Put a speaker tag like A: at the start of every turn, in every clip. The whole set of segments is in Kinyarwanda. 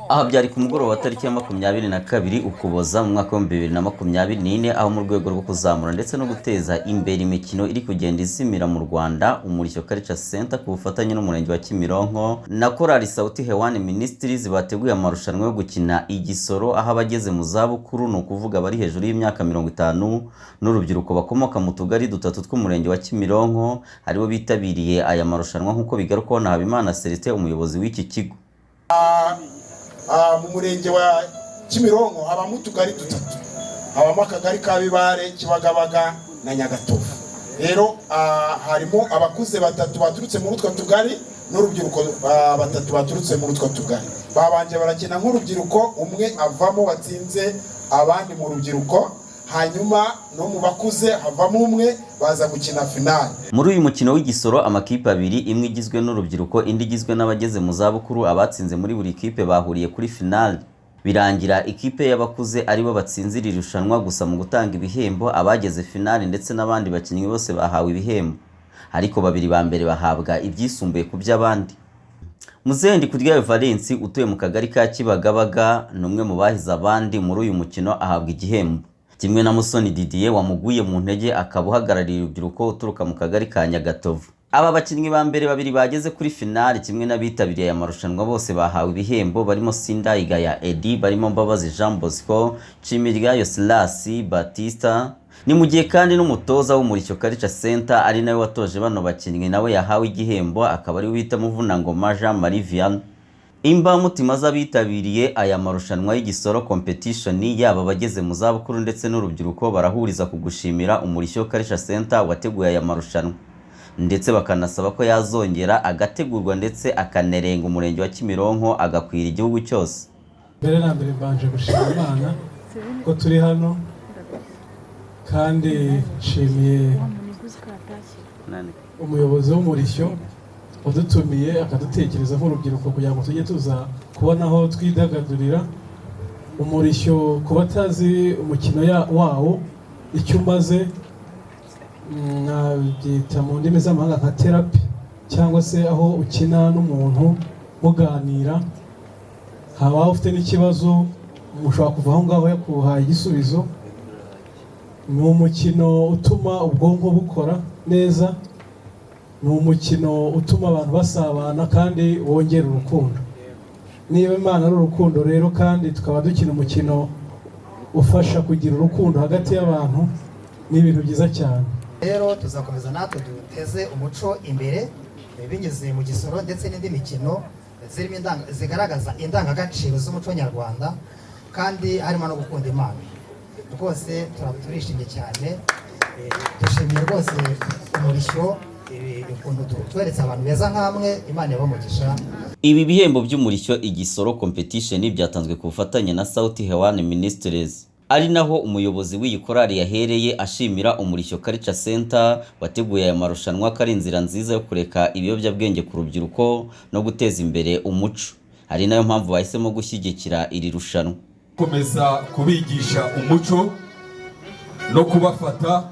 A: Aha byari ku mugoroba wa tariki ya 22 Ukuboza mu mwaka wa 2024 aho mu rwego rwo kuzamura ndetse no guteza imbere imikino iri kugenda izimira mu Rwanda, Umurishyo Culture Center ku bufatanye n'umurenge wa Kimironko na Korali Sauti Hewani Ministries bateguye amarushanwa yo gukina igisoro aho abageze mu zabukuru no kuvuga bari hejuru y'imyaka 50 n'urubyiruko bakomoka mu tugari dutatu tw'umurenge wa Kimironko aribo bitabiriye aya marushanwa nk'uko bigarukaho na Habimana Celestin umuyobozi w'iki kigo.
B: Mu murenge wa Kimironko habamo utugari dutatu, habamo akagari ka Bibare, Kibagabaga na Nyagatovu. Rero harimo abakuze batatu baturutse muri utwo tugari n'urubyiruko batatu baturutse muri utwo tugari. Babanje barakina nk'urubyiruko, umwe avamo watsinze abandi mu rubyiruko, hanyuma no mu bakuze havamo umwe baza gukina finale.
A: Muri uyu mukino w'igisoro amakipe abiri, imwe igizwe n'urubyiruko indi igizwe n'abageze mu zabukuru, abatsinze muri buri kipe bahuriye kuri finale. Birangira ikipe y'abakuze aribo batsinzira irushanwa, gusa mu gutanga ibihembo abageze finale ndetse n'abandi bakinnyi bose bahawe ibihembo, ariko babiri ba mbere bahabwa ibyisumbuye ku by'abandi. Muzendi Kuryayo Valence utuye mu kagari ka Kibagabaga n'umwe mu bahize abandi muri uyu mukino ahabwa igihembo, kimwe na Musoni Didier wamuguye mu ntege akaba uhagarariye urubyiruko uturuka mu kagari ka Nyagatovu. Aba bakinnyi ba mbere babiri bageze kuri finale kimwe n'abitabiriye aya marushanwa bose bahawe ibihembo, barimo Sindayigaya Edi, barimo Mbabazi Jean Bosco, Cimiryayo Silasi Batista. Ni mu gihe kandi n'umutoza w'Umurishyo Culture Center ari nawe watoje bano bakinnyi nawe yahawe igihembo, akaba ari wita Muvunangoma Jean Marie Vianney. Imbamutima z'abitabiriye aya marushanwa y'igisoro competition yaba abageze mu zabukuru ndetse n'urubyiruko barahuriza ku gushimira Umurishyo Culture Center wateguye aya marushanwa, ndetse bakanasaba ko yazongera agategurwa ndetse akanerenga umurenge wa Kimironko agakwira igihugu cyose.
C: Mbere na mbere mbanje gushimira Imana ko turi hano, kandi nshimiye umuyobozi w'Umurishyo wadutumiye akadutekereza nk'urubyiruko kugira ngo tujye tuza kubona aho twidagadurira. Umurishyo ku batazi umukino wawo icyo umaze, nabyita mu ndimi z'amahanga nka therapy, cyangwa se aho ukina n'umuntu muganira, haba ufite n'ikibazo mushobora kuva aho ngaho yakuhaye igisubizo. Ni umukino utuma ubwonko bukora neza, ni umukino utuma abantu basabana kandi wongera urukundo. Niba Imana ari urukundo rero kandi tukaba dukina umukino ufasha kugira urukundo hagati y'abantu, ni ibintu byiza cyane.
D: Rero tuzakomeza natwe duteze umuco imbere binyuze mu gisoro ndetse n'indi mikino zirimo zigaragaza indangagaciro z'umuco nyarwanda, kandi harimo no gukunda Imana. Rwose turishimye cyane, dushimiye rwose Umurishyo ukuntu tweretse abantu beza nk'amwe. Imana yabamugisha.
A: Ibi bihembo by'Umurishyo igisoro competition byatanzwe ku bufatanye na Sauti Hewani Ministries, ari naho umuyobozi w'iyi korali yahereye ashimira Umurishyo Culture Center wateguye aya marushanwa ko ari inzira nziza yo kureka ibiyobyabwenge ku rubyiruko no guteza imbere umuco, ari nayo mpamvu bahisemo gushyigikira iri rushanwa.
E: Komeza kubigisha umuco no kubafata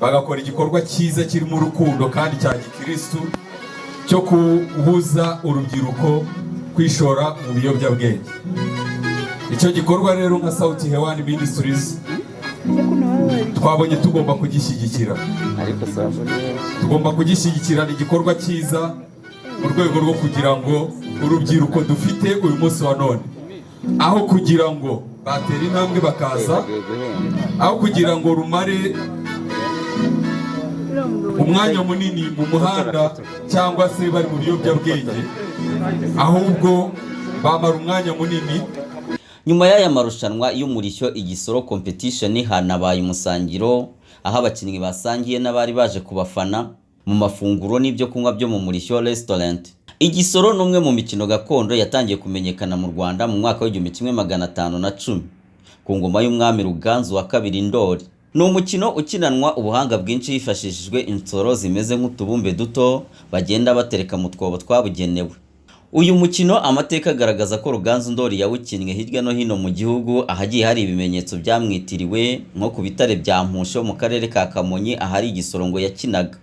E: bagakora igikorwa cyiza kirimo urukundo kandi cya gikristu cyo kubuza urubyiruko kwishora mu biyobyabwenge. Icyo gikorwa rero nka Sauti Hewani Ministries twabonye tugomba kugishyigikira, tugomba kugishyigikira. Ni igikorwa cyiza mu rwego rwo kugira ngo urubyiruko dufite uyu munsi wa none, aho kugira ngo batera intambwe bakaza, aho kugira ngo rumare umwanya munini mu muhanda cyangwa se bari mu biyobyabwenge, ahubwo bamara umwanya munini.
A: Nyuma y'aya marushanwa y'Umurishyo igisoro competition hanabaye umusangiro aho abakinnyi basangiye n'abari baje kubafana mu mafunguro n'ibyo kunywa byo mu Murishyo Restaurant. Igisoro n'umwe mu mikino gakondo yatangiye kumenyekana mu Rwanda mu mwaka w'1510 ku ngoma y'umwami Ruganzu wa kabiri Ndoli. Ni umukino ukinanwa ubuhanga bwinshi hifashishijwe insoro zimeze nk'utubumbe duto bagenda batereka mu twobo twabugenewe. Uyu mukino amateka agaragaza ko Ruganzu Ndoli yawukinnye hirya no hino mu gihugu, ahagiye hari ibimenyetso byamwitiriwe nko ku bitare bya Mpusho mu karere ka Kamonyi ahari igisoro ngo yakinaga.